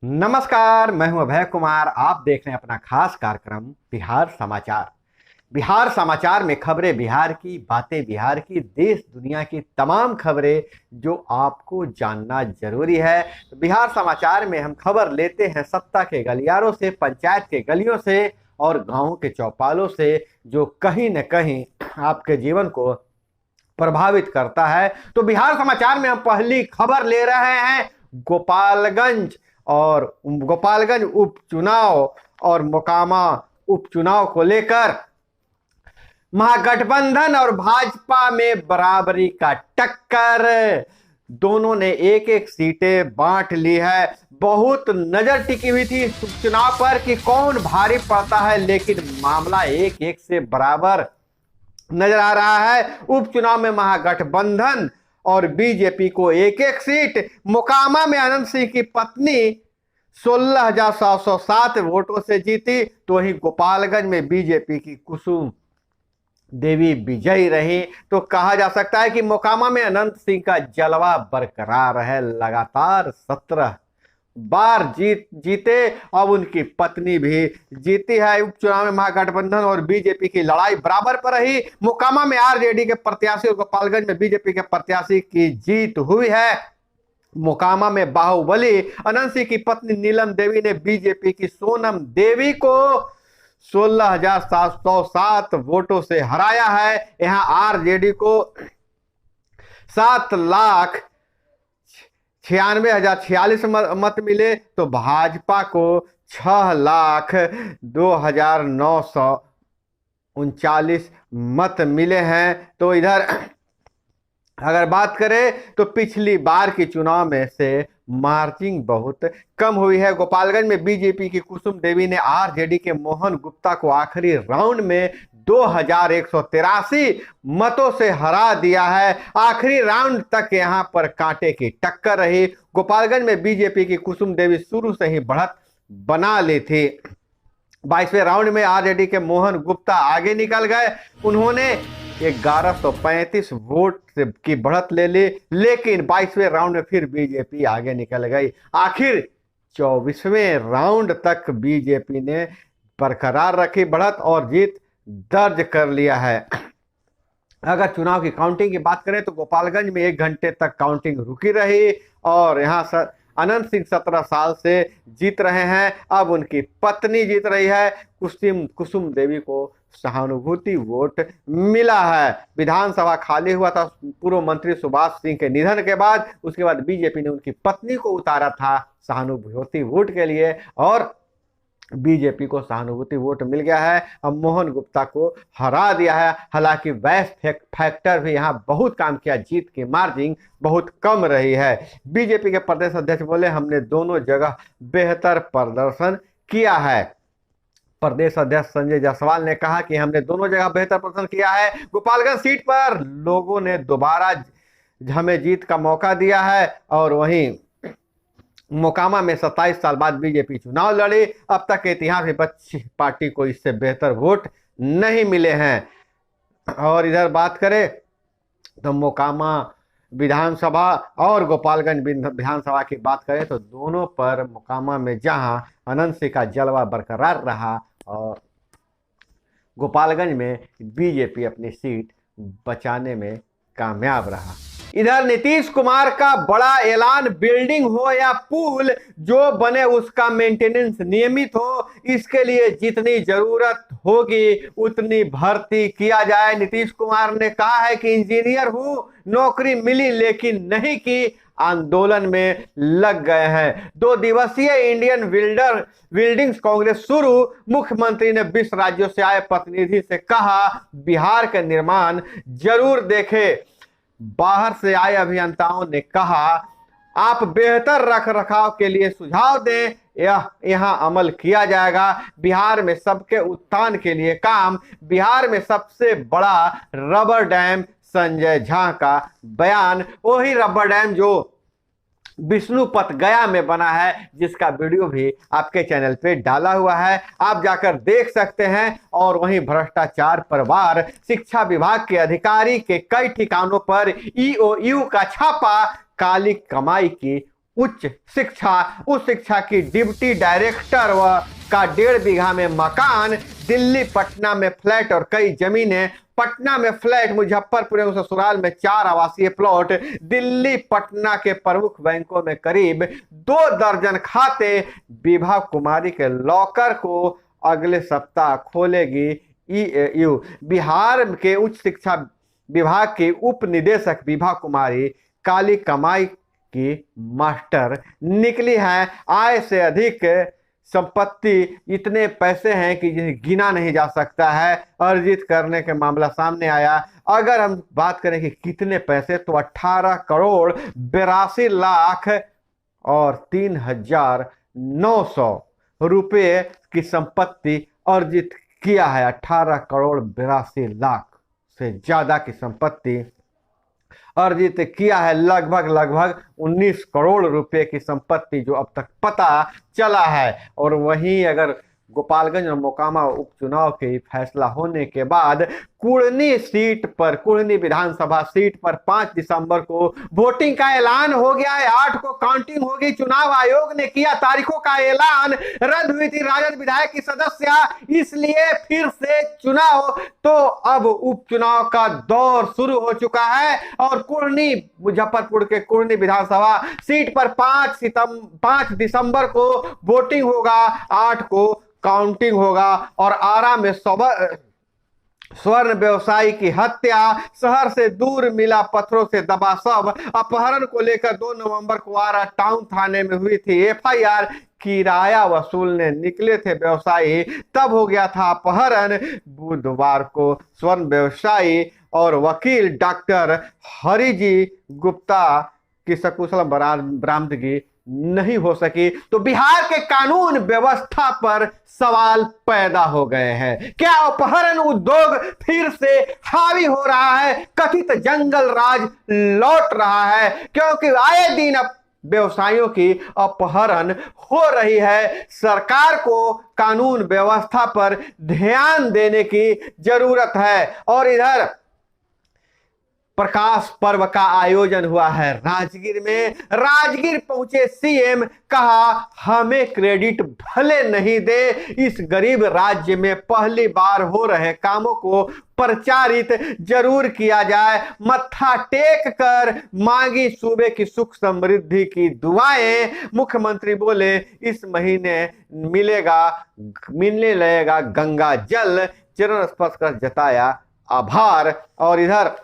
नमस्कार, मैं हूं अभय कुमार। आप देख रहे हैं अपना खास कार्यक्रम बिहार समाचार। बिहार समाचार में खबरें बिहार की, बातें बिहार की, देश दुनिया की तमाम खबरें जो आपको जानना जरूरी है। तो बिहार समाचार में हम खबर लेते हैं सत्ता के गलियारों से, पंचायत के गलियों से और गांवों के चौपालों से, जो कहीं न कहीं आपके जीवन को प्रभावित करता है। तो बिहार समाचार में हम पहली खबर ले रहे हैं गोपालगंज उपचुनाव और मोकामा उपचुनाव को लेकर। महागठबंधन और भाजपा में बराबरी का टक्कर, दोनों ने एक एक सीटें बांट ली है। बहुत नजर टिकी हुई थी उपचुनाव पर कि कौन भारी पड़ता है, लेकिन मामला एक एक से बराबर नजर आ रहा है। उपचुनाव में महागठबंधन और बीजेपी को एक एक सीट, मोकामा में अनंत सिंह की पत्नी 16,707 वोटों से जीती, तो वहीं गोपालगंज में बीजेपी की कुसुम देवी विजयी रही। तो कहा जा सकता है कि मोकामा में अनंत सिंह का जलवा बरकरार है। लगातार 17 बार जीते, अब उनकी पत्नी भी जीती है। उपचुनाव में महागठबंधन और बीजेपी की लड़ाई बराबर पर रही। मोकामा में आरजेडी के प्रत्याशी और गोपालगंज में बीजेपी के प्रत्याशी की जीत हुई है। मोकामा में बाहुबली अनंत सिंह की पत्नी नीलम देवी ने बीजेपी की सोनम देवी को 16,707 वोटों से हराया है। यहां आरजेडी को 7,96,046 मत मिले, तो भाजपा को 6,02,939 मत मिले हैं। तो इधर अगर बात करें तो पिछली बार के चुनाव में से मार्जिन बहुत कम हुई है। गोपालगंज में बीजेपी की कुसुम देवी ने आरजेडी के मोहन गुप्ता को आखिरी राउंड में 2,183 मतों से हरा दिया है। आखिरी राउंड तक यहां पर कांटे की टक्कर रही। गोपालगंज में बीजेपी की कुसुम देवी शुरू से ही बढ़त बना ली थी। 22वें राउंड में आरजेडी के मोहन गुप्ता आगे निकल गए। उन्होंने 1135 वोट की बढ़त ले ली, लेकिन 22वें राउंड में फिर बीजेपी आगे निकल गई। आखिर 24वें राउंड तक बीजेपी ने बरकरार रखी बढ़त और जीत दर्ज कर लिया है। अगर चुनाव की काउंटिंग की बात करें तो गोपालगंज में 1 घंटे तक काउंटिंग रुकी रही और यहां अनंत सिंह 17 साल से जीत रहे हैं। अब उनकी पत्नी जीत रही है। कुसुम देवी को सहानुभूति वोट मिला है। विधानसभा खाली हुआ था पूर्व मंत्री सुभाष सिंह के निधन के बाद। उसके बाद बीजेपी ने उनकी पत्नी को उतारा था सहानुभूति वोट के लिए और बीजेपी को सहानुभूति वोट मिल गया है। अब मोहन गुप्ता को हरा दिया है। हालांकि वैस फैक्टर भी यहां बहुत काम किया, जीत की मार्जिन बहुत कम रही है। बीजेपी के प्रदेश अध्यक्ष बोले, हमने दोनों जगह बेहतर प्रदर्शन किया है। प्रदेश अध्यक्ष संजय जायसवाल ने कहा कि हमने दोनों जगह बेहतर प्रदर्शन किया है। गोपालगंज सीट पर लोगों ने दोबारा हमें जीत का मौका दिया है और वहीं मोकामा में 27 साल बाद बीजेपी चुनाव लड़ी। अब तक के इतिहास में बच्ची पार्टी को इससे बेहतर वोट नहीं मिले हैं। और इधर बात करें तो मोकामा विधानसभा और गोपालगंज विधानसभा की बात करें तो दोनों पर मोकामा में जहां अनंत सिंह का जलवा बरकरार रहा और गोपालगंज में बीजेपी अपनी सीट बचाने में कामयाब रहा। इधर नीतीश कुमार का बड़ा ऐलान, बिल्डिंग हो या पुल जो बने उसका मेंटेनेंस नियमित हो, इसके लिए जितनी जरूरत होगी उतनी भर्ती किया जाए। नीतीश कुमार ने कहा है कि इंजीनियर हूं, नौकरी मिली लेकिन नहीं की, आंदोलन में लग गए हैं। 2 दिवसीय इंडियन बिल्डिंग्स कांग्रेस शुरू। मुख्यमंत्री ने 20 राज्यों से आए प्रतिनिधि से कहा बिहार का निर्माण जरूर देखें। बाहर से आए अभियंताओं ने कहा आप बेहतर रख रखाव के लिए सुझाव दें, यहां अमल किया जाएगा। बिहार में सबके उत्थान के लिए काम। बिहार में सबसे बड़ा रबर डैम, संजय झा का बयान। वही रबर डैम जो विष्णुपथ गया में बना है, जिसका वीडियो भी आपके चैनल पे डाला हुआ है, आप जाकर देख सकते हैं। और वहीं भ्रष्टाचार पर वार, शिक्षा विभाग के अधिकारी के कई ठिकानों पर ईओयू का छापा, काली कमाई की उच्च शिक्षा, उस शिक्षा की डिप्टी डायरेक्टर व का 1.5 बीघा में मकान, दिल्ली पटना में फ्लैट और कई जमीनें, पटना में फ्लैट, मुजफ्फरपुर एवं ससुराल में 4 आवासीय प्लॉट, दिल्ली पटना के प्रमुख बैंकों में करीब 2 दर्जन खाते। विभा कुमारी के लॉकर को अगले सप्ताह खोलेगी ईएयू। बिहार के उच्च शिक्षा विभाग की उप निदेशक विभा कुमारी काली कमाई की मास्टर निकली है। आय से अधिक संपत्ति, इतने पैसे हैं कि जिन्हें गिना नहीं जा सकता है, अर्जित करने के मामला सामने आया। अगर हम बात करें कि कितने पैसे, तो 18 करोड़ 82 लाख और 3,900 रुपये की संपत्ति अर्जित किया है। 18 करोड़ 82 लाख से ज्यादा की संपत्ति अर्जित किया है। लगभग 19 करोड़ रुपए की संपत्ति जो अब तक पता चला है। और वहीं अगर गोपालगंज और मोकामा उपचुनाव के फैसला होने के बाद कुढ़नी विधानसभा सीट पर 5 दिसंबर को वोटिंग का ऐलान हो गया है। 8 को काउंटिंग होगी। चुनाव आयोग ने किया तारीखों का ऐलान। रद्द हुई थी राजद विधायक की सदस्य, इसलिए फिर से चुनाव। तो अब उपचुनाव का दौर शुरू हो चुका है और मुजफ्फरपुर के कुढ़नी विधानसभा सीट पर 5 दिसंबर को वोटिंग होगा, 8 को काउंटिंग होगा। और आरा में स्वर्ण व्यवसायी की हत्या, शहर से दूर मिला पत्थरों से दबा शव। अपहरण को लेकर 2 नवंबर को आरा टाउन थाने में हुई थी एफआईआर। किराया वसूलने निकले थे व्यवसायी, तब हो गया था अपहरण। बुधवार को स्वर्ण व्यवसायी और वकील डॉक्टर हरिजी गुप्ता की सकुशल बरामदगी नहीं हो सकी। तो बिहार के कानून व्यवस्था पर सवाल पैदा हो गए हैं। क्या अपहरण उद्योग फिर से हावी हो रहा है? कथित जंगल राज लौट रहा है? क्योंकि आए दिन अब व्यवसायियों की अपहरण हो रही है। सरकार को कानून व्यवस्था पर ध्यान देने की जरूरत है। और इधर प्रकाश पर्व का आयोजन हुआ है राजगीर में। राजगीर पहुंचे सीएम, कहा हमें क्रेडिट भले नहीं दे, इस गरीब राज्य में पहली बार हो रहे कामों को प्रचारित जरूर किया जाए। मत्था टेक कर मांगी सूबे की सुख समृद्धि की दुआएं। मुख्यमंत्री बोले इस महीने मिलने लगेगा गंगा जल, चरण स्पर्श कर जताया आभार। और इधर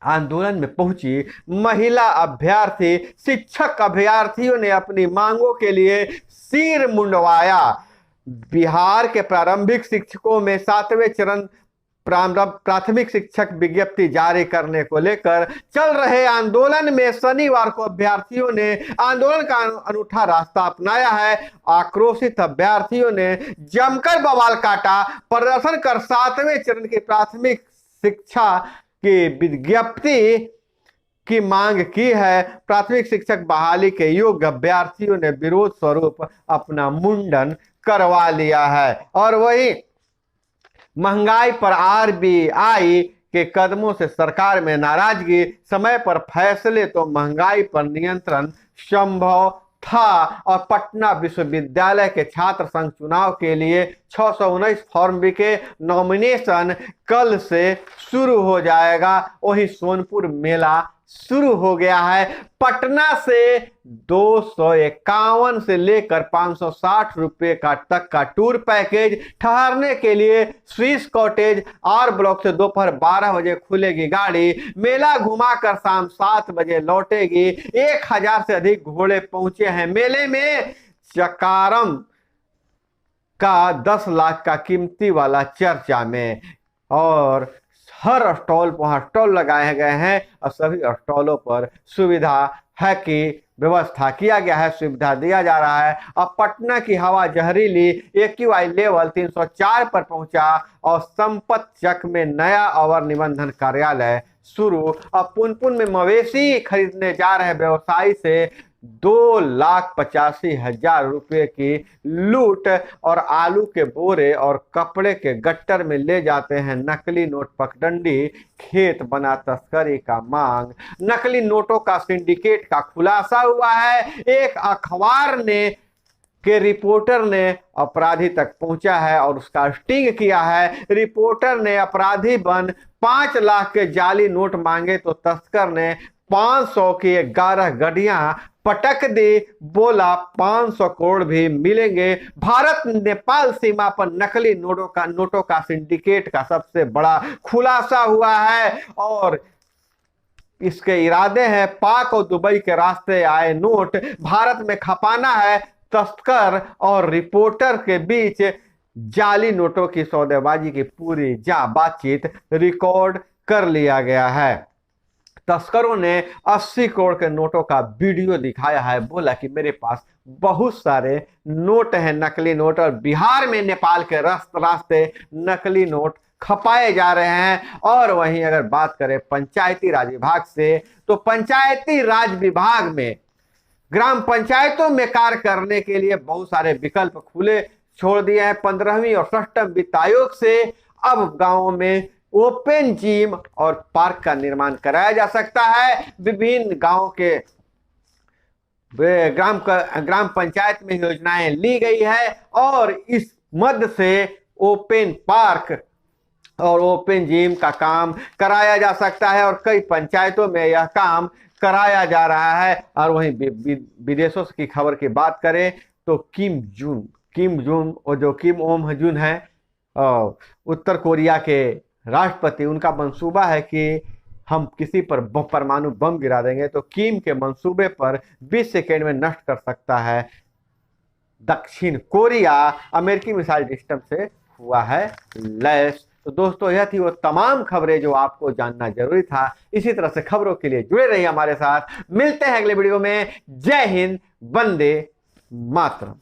आंदोलन में पहुंची महिला अभ्यर्थी, शिक्षक अभ्यर्थियों ने अपनी मांगों के लिए सिर मुंडवाया। बिहार के प्रारंभिक शिक्षकों में 7वें चरण प्राथमिक शिक्षक विज्ञप्ति जारी करने को लेकर चल रहे आंदोलन में शनिवार को अभ्यर्थियों ने आंदोलन का अनूठा रास्ता अपनाया है। आक्रोशित अभ्यर्थियों ने जमकर बवाल काटा, प्रदर्शन कर 7वें चरण की प्राथमिक शिक्षा की विज्ञप्ति की मांग की है। प्राथमिक शिक्षक बहाली के योग्य अभ्यर्थियों ने विरोध स्वरूप अपना मुंडन करवा लिया है। और वही महंगाई पर आरबीआई के कदमों से सरकार में नाराजगी, समय पर फैसले तो महंगाई पर नियंत्रण संभव था। और पटना विश्वविद्यालय के छात्र संघ चुनाव के लिए 619 फॉर्म बिके, नॉमिनेशन कल से शुरू हो जाएगा। वही सोनपुर मेला शुरू हो गया है। पटना से 251 से लेकर 560 रुपए तक का टूर पैकेज, ठहरने के लिए स्विस कॉटेज, आर ब्लॉक से दोपहर 12 बजे खुलेगी गाड़ी, मेला घुमाकर शाम 7 बजे लौटेगी। 1000 से अधिक घोड़े पहुंचे हैं मेले में। चकारम का 10 लाख का कीमती वाला चर्चा में। और हर स्टॉल पर वहां स्टॉल लगाए गए हैं और सभी स्टॉलों पर सुविधा है कि व्यवस्था किया गया है, सुविधा दिया जा रहा है। अब पटना की हवा जहरीली, AQI लेवल 304 पर पहुंचा और संपत चक में नया अवर निबंधन कार्यालय शुरू। अब पुनपुन में मवेशी खरीदने जा रहे व्यवसायी से 2,85,000 रुपए की लूट और आलू के बोरे और कपड़े के गट्टर में ले जाते हैं नकली नोट पगडंडी, खेत बना तस्करी का मांग। नकली नोटों का सिंडिकेट का खुलासा हुआ है। एक अखबार के रिपोर्टर ने अपराधी तक पहुंचा है और उसका स्टिंग किया है। रिपोर्टर ने अपराधी बन 5 लाख के जाली नोट मांगे तो तस्कर ने 500 की 11 गड्डियां पटक दी, बोला 500 करोड़ भी मिलेंगे। भारत नेपाल सीमा पर नकली नोटों का सिंडिकेट का सबसे बड़ा खुलासा हुआ है और इसके इरादे हैं पाक और दुबई के रास्ते आए नोट भारत में खपाना है। तस्कर और रिपोर्टर के बीच जाली नोटों की सौदेबाजी की पूरी बातचीत रिकॉर्ड कर लिया गया है। तस्करों ने 80 करोड़ के नोटों का वीडियो दिखाया है। बोला कि मेरे पास बहुत सारे नोट हैं, नकली नोट, और बिहार में नेपाल के रास्ते नकली नोट खपाए जा रहे हैं। और वहीं अगर बात करें पंचायती राज विभाग से, तो पंचायती राज विभाग में ग्राम पंचायतों में कार्य करने के लिए बहुत सारे विकल्प खुले छोड़ दिए हैं। 15वीं और 6वीं वित्त आयोग से अब गांवों में ओपन जिम और पार्क का निर्माण कराया जा सकता है। विभिन्न गांवों के ग्राम पंचायत में योजनाएं ली गई है और इस मद से ओपन पार्क और ओपन जिम का काम कराया जा सकता है और कई पंचायतों में यह काम कराया जा रहा है। और वहीं विदेशों की खबर की बात करें तो किम जून और जो किम ओम जुन है उत्तर कोरिया के राष्ट्रपति, उनका मंसूबा है कि हम किसी पर परमाणु बम गिरा देंगे तो किम के मंसूबे पर 20 सेकेंड में नष्ट कर सकता है दक्षिण कोरिया। अमेरिकी मिसाइल सिस्टम से हुआ है लैस। तो दोस्तों, यह थी वो तमाम खबरें जो आपको जानना जरूरी था। इसी तरह से खबरों के लिए जुड़े रहिए हमारे साथ। मिलते हैं अगले वीडियो में। जय हिंद, वंदे मातरम।